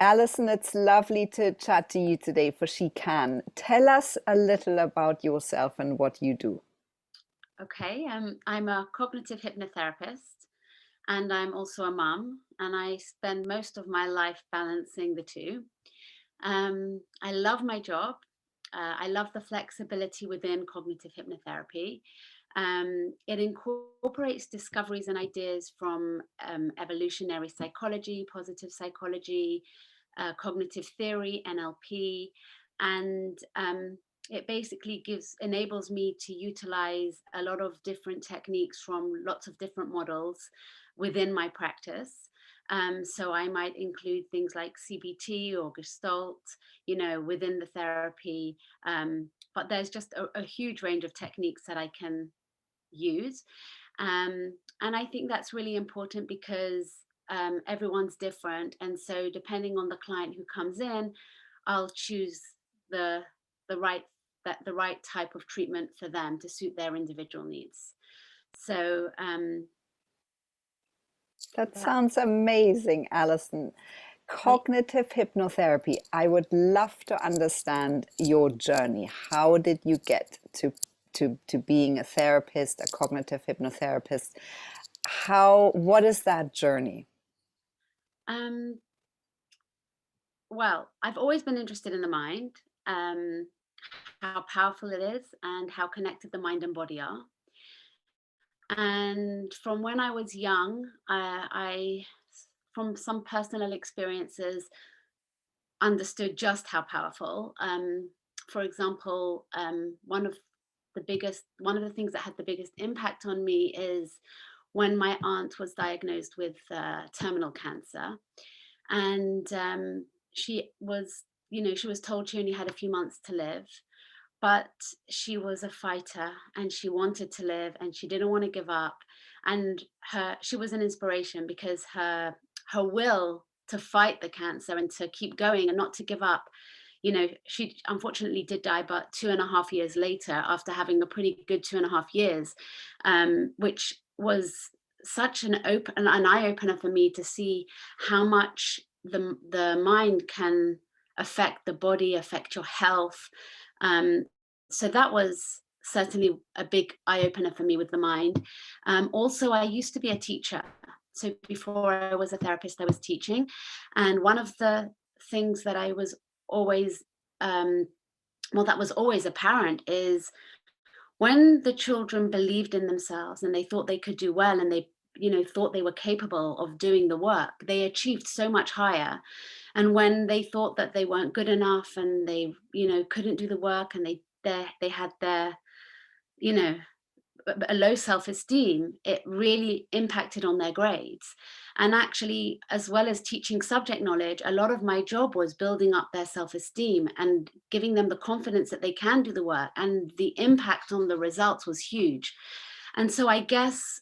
Alison, it's lovely to chat to you today for She Can. Tell us a little about yourself and what you do. Okay, I'm a cognitive hypnotherapist and I'm also a mum, and I spend most of my life balancing the two. I love my job. I love the flexibility within cognitive hypnotherapy. It incorporates discoveries and ideas from evolutionary psychology, positive psychology, cognitive theory, NLP, and it basically enables me to utilize a lot of different techniques from lots of different models within my practice. So I might include things like CBT or Gestalt, within the therapy. But there's just a huge range of techniques that I can use. And I think that's really important because everyone's different. And so depending on the client who comes in, I'll choose the the right the right type of treatment for them to suit their individual needs. So That that sounds amazing, Alison. I Cognitive hypnotherapy. I would love to understand your journey. How did you get to being a therapist, a cognitive hypnotherapist? What is that journey? um well, I've always been interested in the mind, um, how powerful it is, and how connected the mind and body are. And from when I was young, from some personal experiences, understood just how powerful. For example, one of the things that had the biggest impact on me is when my aunt was diagnosed with terminal cancer, and she was told she only had a few months to live, but she was a fighter and she wanted to live and she didn't want to give up. And her she was an inspiration because her will to fight the cancer and to keep going and not to give up. She unfortunately did die, but 2.5 years later, after having a pretty good 2.5 years, which was such an eye opener for me to see how much the mind can affect the body, affect your health. So that was certainly a big eye opener for me with the mind. Also, I used to be a teacher. So before I was a therapist, I was teaching. And one of the things that I was always, um, that was always apparent is when the children believed in themselves and they thought they could do well and they thought they were capable of doing the work, they achieved so much higher. And when they thought that they weren't good enough and they couldn't do the work, and they had their you know a low self-esteem, it really impacted on their grades. And actually, as well as teaching subject knowledge, a lot of my job was building up their self-esteem and giving them the confidence that they can do the work, and the impact on the results was huge. And so I guess,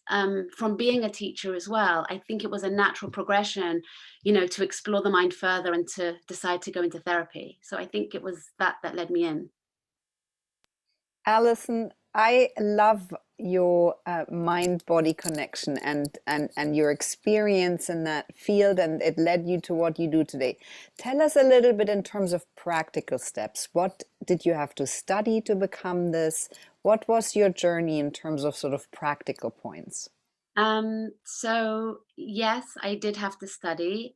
from being a teacher as well, I think it was a natural progression, to explore the mind further and to decide to go into therapy. So I think it was that led me in. Alison, I love your mind-body connection and your experience in that field, and it led you to what you do today. Tell us a little bit in terms of practical steps. What did you have to study to become this? What was your journey in terms of sort of practical points? So yes, I did have to study.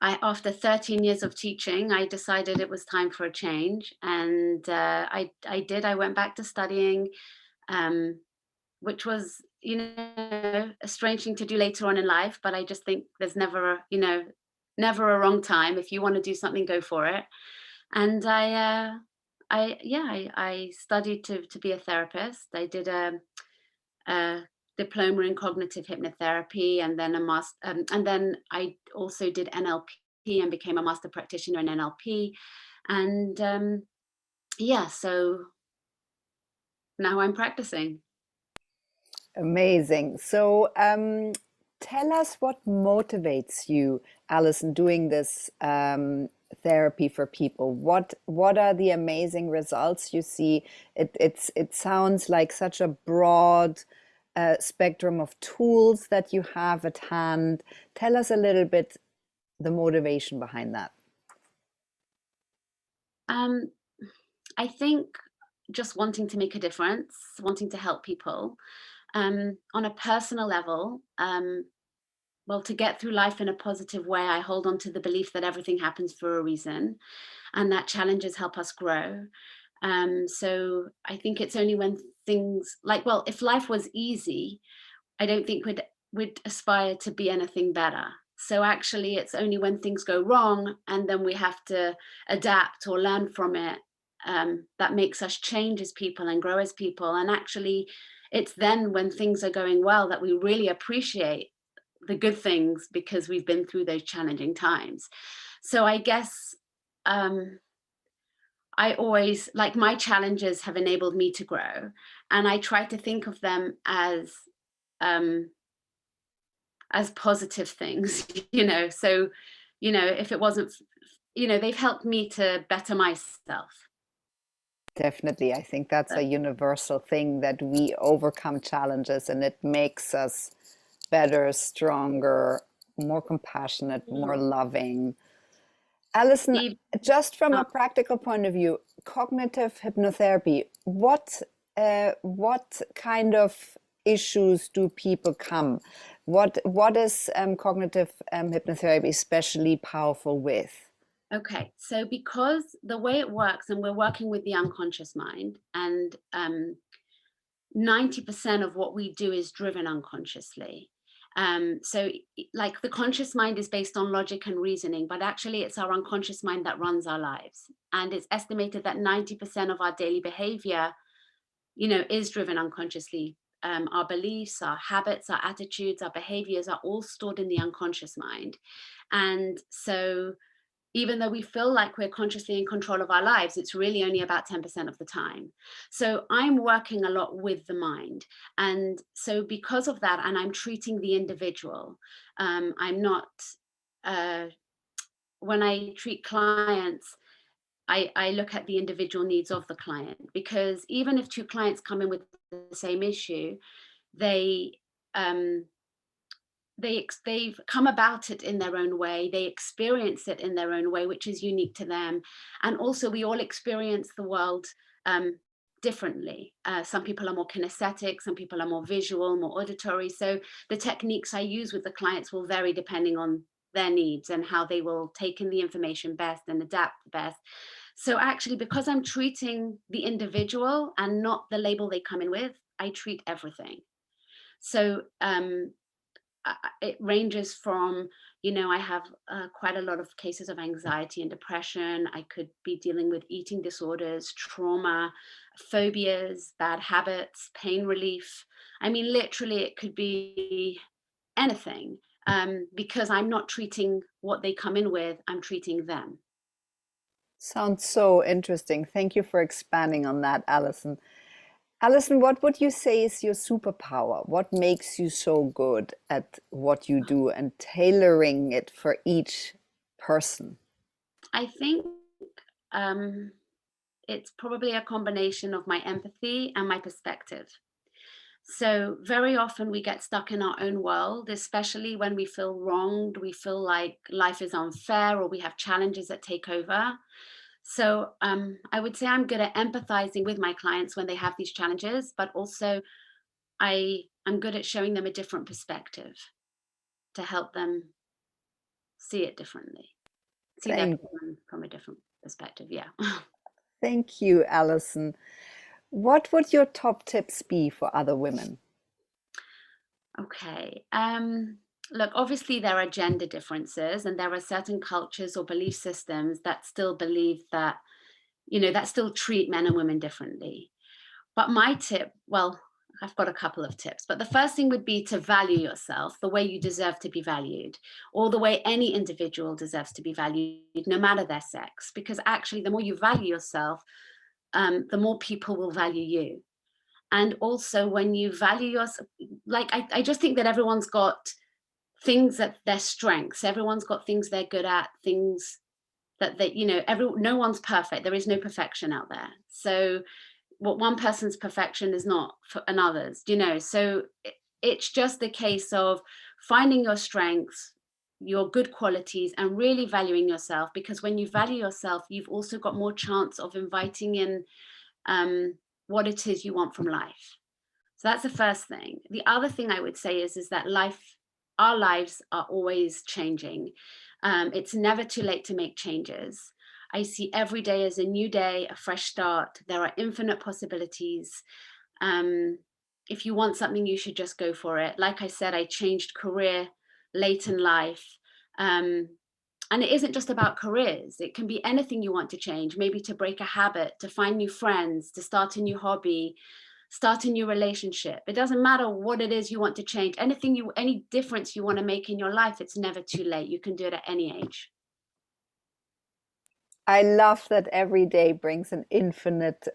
After 13 years of teaching, I decided it was time for a change, and I did. I went back to studying, um, which was, a strange thing to do later on in life. But I just think there's never a wrong time. If you want to do something, go for it. And I studied to be a therapist. I did a diploma in cognitive hypnotherapy, and then and then I also did NLP and became a master practitioner in NLP. And yeah, so now I'm practicing. Amazing. So, tell us what motivates you, Alison, doing this therapy for people. What are the amazing results you see? It sounds like such a broad spectrum of tools that you have at hand. Tell us a little bit the motivation behind that? I think just wanting to make a difference, wanting to help people. On a personal level, well, to get through life in a positive way, I hold on to the belief that everything happens for a reason and that challenges help us grow. So I think it's only when things like, well, if life was easy, I don't think we'd aspire to be anything better. So actually, it's only when things go wrong and then we have to adapt or learn from it, that makes us change as people and grow as people. And actually, it's then when things are going well that we really appreciate the good things because we've been through those challenging times. So I guess I always, like, my challenges have enabled me to grow, and I try to think of them um, as positive things, you know. So, you know, if it wasn't, you know, they've helped me to better myself. Definitely. I think that's a universal thing, that we overcome challenges and it makes us better, stronger, more compassionate, more loving. Alison, Steve, just from uh, a practical point of view, cognitive hypnotherapy, what kind of issues do people come? What is cognitive hypnotherapy especially powerful with? okay, so because the way it works, and we're working with the unconscious mind, and 90% of what we do is driven unconsciously. So, like, the conscious mind is based on logic and reasoning, but actually, it's our unconscious mind that runs our lives. And it's estimated that 90% of our daily behavior, you know, is driven unconsciously. Our beliefs, our habits, our attitudes, our behaviors are all stored in the unconscious mind. And so, even though we feel like we're consciously in control of our lives, it's really only about 10% of the time. So I'm working a lot with the mind. And so because of that, and I'm treating the individual, I'm not, uh, when I treat clients, I look at the individual needs of the client, because even if two clients come in with the same issue, they, um, they've come about it in their own way, they experience it in their own way, which is unique to them. And also, we all experience the world differently. Some people are more kinesthetic, some people are more visual, more auditory. So the techniques I use with the clients will vary depending on their needs and how they will take in the information best and adapt best. So actually, because I'm treating the individual and not the label they come in with, I treat everything. So it ranges from, you know, I have quite a lot of cases of anxiety and depression. I could be dealing with eating disorders, trauma, phobias, bad habits, pain relief. I mean, literally, it could be anything, because I'm not treating what they come in with, I'm treating them. Sounds so interesting. Thank you for expanding on that, Alison. Alison, what would you say is your superpower? What makes you so good at what you do and tailoring it for each person? I think it's probably a combination of my empathy and my perspective. So very often we get stuck in our own world, especially when we feel wronged, we feel like life is unfair, or we have challenges that take over. So I would say I'm good at empathizing with my clients when they have these challenges, but also I'm good at showing them a different perspective to help them see it differently, see their Thank, problem from a different perspective. Yeah. thank you, Alison. What would your top tips be for other women? Okay. Look, obviously there are gender differences, and there are certain cultures or belief systems that still believe that, you know, that still treat men and women differently. But my tip, well, I've got a couple of tips, but the first thing would be to value yourself the way you deserve to be valued, or the way any individual deserves to be valued, no matter their sex. Because actually, the more you value yourself, the more people will value you. And also, when you value yourself, like, I just think that everyone's got things that their strengths, everyone's got things they're good at, things that they, you know, no one's perfect, there is no perfection out there. So what one person's perfection is not for another's, you know. So it's just a case of finding your strengths, your good qualities and really valuing yourself, because when you value yourself, you've also got more chance of inviting in what it is you want from life. So that's the first thing. The other thing I would say is that our lives are always changing. It's never too late to make changes. I see every day as a new day, a fresh start. There are infinite possibilities. If you want something, you should just go for it. Like I said, I changed career late in life. And it isn't just about careers. It can be anything you want to change, maybe to break a habit, to find new friends, to start a new hobby, start a new relationship. It doesn't matter what it is you want to change. Any difference you want to make in your life, it's never too late. You can do it at any age. I love that every day brings an infinite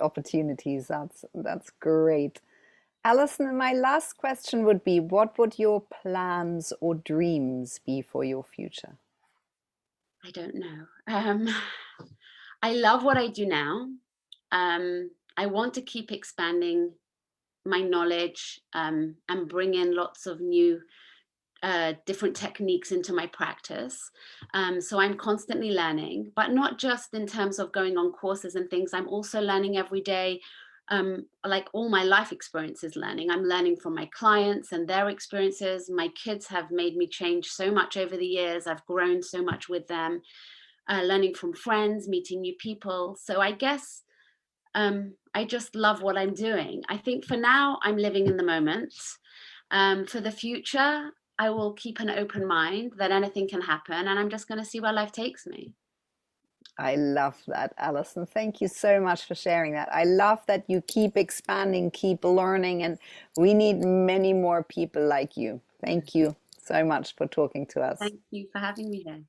opportunities. That's great. Alison, my last question would be, what would your plans or dreams be for your future? I don't know. I love what I do now. I want to keep expanding my knowledge, and bring in lots of new different techniques into my practice. So I'm constantly learning, but not just in terms of going on courses and things. I'm also learning every day. Like all my life experiences learning. I'm learning from my clients and their experiences. My kids have made me change so much over the years. I've grown so much with them, learning from friends, meeting new people. So I guess I just love what I'm doing. I think for now, I'm living in the moment. For the future, I will keep an open mind that anything can happen, and I'm just going to see where life takes me. I love that, Alison. Thank you so much for sharing that. I love that you keep expanding, keep learning, and we need many more people like you. Thank you so much for talking to us. Thank you for having me here.